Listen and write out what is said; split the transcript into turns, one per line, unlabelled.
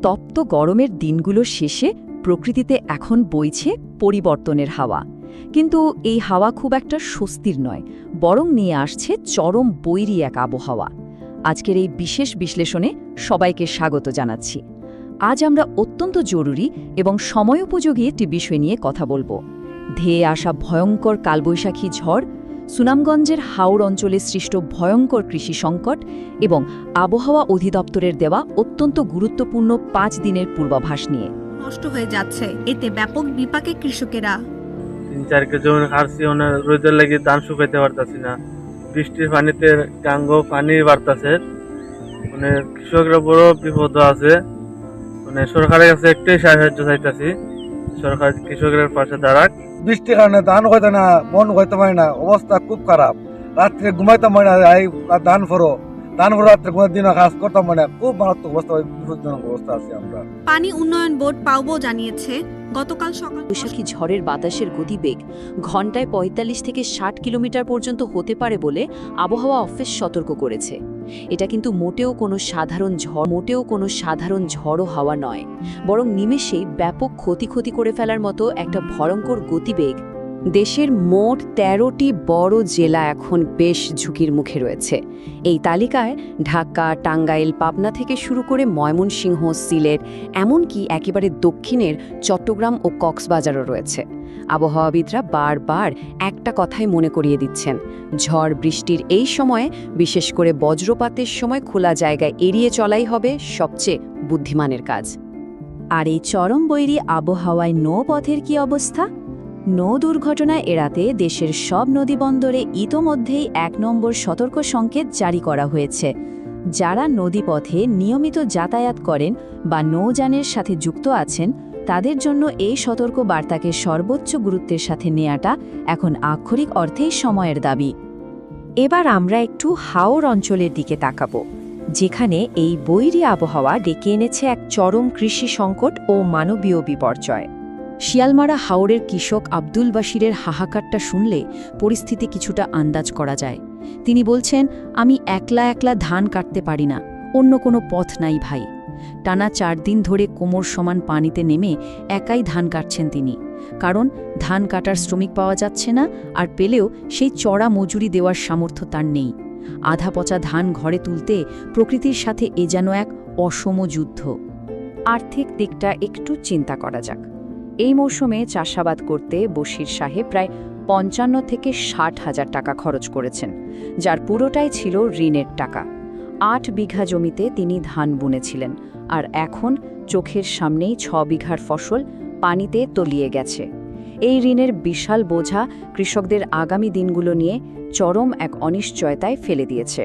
তপ্ত গরমের দিনগুলো শেষে প্রকৃতিতে এখন বইছে পরিবর্তনের হাওয়া। কিন্তু এই হাওয়া খুব একটা স্বস্তির নয়, বরং নিয়ে আসছে চরম বৈরী এক আবহাওয়া। আজকের এই বিশেষ বিশ্লেষণে সবাইকে স্বাগত জানাচ্ছি। আজ আমরা অত্যন্ত জরুরি এবং সময়োপযোগী একটি বিষয় নিয়ে কথা বলবো। ধেয়ে আসা ভয়ঙ্কর কালবৈশাখী ঝড়, সুনামগঞ্জের হাওড় অঞ্চলে সৃষ্ট ভয়ঙ্কর কৃষি সংকট এবং আবহাওয়া অধিদপ্তরের দেওয়া অত্যন্ত গুরুত্বপূর্ণ 5 দিনের পূর্বাভাস নিয়ে।
নষ্ট হয়ে যাচ্ছে, এতে ব্যাপক বিপাকে কৃষকেরা।
3-4 কেজি জমি খাচ্ছি, রোদের লাগে ধান শুকাইতে পারতাছি না। বৃষ্টির পানিতে গাঙ্গো পানি বাড়তাছে, কৃষকরা বড় বিপদ আছে। সরকারের কাছে একটাই সাহায্য চাইতাছি, সরকার কৃষকের পাশে দাঁড়াক।
বৃষ্টির কারণে ধান হইতে না, মন হইতে পারে না, অবস্থা খুব খারাপ। রাত্রে ঘুমাইতে পারে না, ধান ফরো রাত্রে ঘুমার দিন কাজ করতাম, খুব মারাত্মক অবস্থা, বিপজ্জনক অবস্থা আছে আমরা।
পানি উন্নয়ন বোর্ড পাউবো জানিয়েছে, গতকাল সকাল
বৈশাখী ঝড়ের বাতাসের গতিবেগ ঘণ্টায় ৪৫ থেকে ৬০ কিলোমিটার পর্যন্ত হতে পারে বলে আবহাওয়া অফিস সতর্ক করেছে। এটা কিন্তু মোটেও কোনো সাধারণ ঝড়ো হাওয়া নয়, বরং নিমেষেই ব্যাপক ক্ষতি করে ফেলার মতো একটা ভয়ঙ্কর গতিবেগ। দেশের মোট ১৩টি বড় জেলা এখন বেশ ঝুঁকির মুখে রয়েছে। এই তালিকায় ঢাকা, টাঙ্গাইল, পাবনা থেকে শুরু করে ময়মনসিংহ, সিলেট, এমনকি একেবারে দক্ষিণের চট্টগ্রাম ও কক্সবাজারও রয়েছে। আবহাওয়াবিদরা বারবার একটা কথাই মনে করিয়ে দিচ্ছেন, ঝড় বৃষ্টির এই সময়ে, বিশেষ করে বজ্রপাতের সময় খোলা জায়গায় এড়িয়ে চলাই হবে সবচেয়ে বুদ্ধিমানের কাজ। আর এই চরম বৈরী আবহাওয়ায় নৌপথের কি অবস্থা? নৌ দুর্ঘটনা এড়াতে দেশের সব নদীবন্দরে ইতোমধ্যেই ১ নম্বর সতর্ক সংকেত জারি করা হয়েছে। যারা নদীপথে নিয়মিত যাতায়াত করেন বা নৌযানের সাথে যুক্ত আছেন, তাদের জন্য এই সতর্ক বার্তাকে সর্বোচ্চ গুরুত্বের সাথে নেয়াটা এখন আক্ষরিক অর্থেই সময়ের দাবি। এবার আমরা একটু হাওড় অঞ্চলের দিকে তাকাবো, যেখানে এই বৈরী আবহাওয়া ডেকে এনেছে এক চরম কৃষি সংকট ও মানবীয় বিপর্যয়। শিয়ালমারা হাওড়ের কৃষক আব্দুল বাশিরের হাহাকারটা শুনলে পরিস্থিতি কিছুটা আন্দাজ করা যায়। তিনি বলছেন, আমি একলা ধান কাটতে পারি না, অন্য কোনো পথ নাই ভাই। টানা 4 দিন ধরে কোমর সমান পানিতে নেমে একাই ধান কাটছেন তিনি, কারণ ধান কাটার শ্রমিক পাওয়া যাচ্ছে না, আর পেলেও সেই চড়া মজুরি দেওয়ার সামর্থ্য তার নেই। আধা পচা ধান ঘরে তুলতে প্রকৃতির সাথে এ যেন এক অসম যুদ্ধ। আর্থিক দিকটা একটু চিন্তা করা যাক। এই মৌসুমে চাষাবাদ করতে বশির সাহেব প্রায় ৫৫ থেকে ৬০ হাজার টাকা খরচ করেছেন, যার পুরোটাই ছিল ঋণের টাকা। ৮ বিঘা জমিতে তিনি ধান বুনেছিলেন, আর এখন চোখের সামনেই ৬ বিঘার ফসল পানিতে তলিয়ে গেছে। এই ঋণের বিশাল বোঝা কৃষকদের আগামী দিনগুলো নিয়ে চরম এক অনিশ্চয়তায় ফেলে দিয়েছে।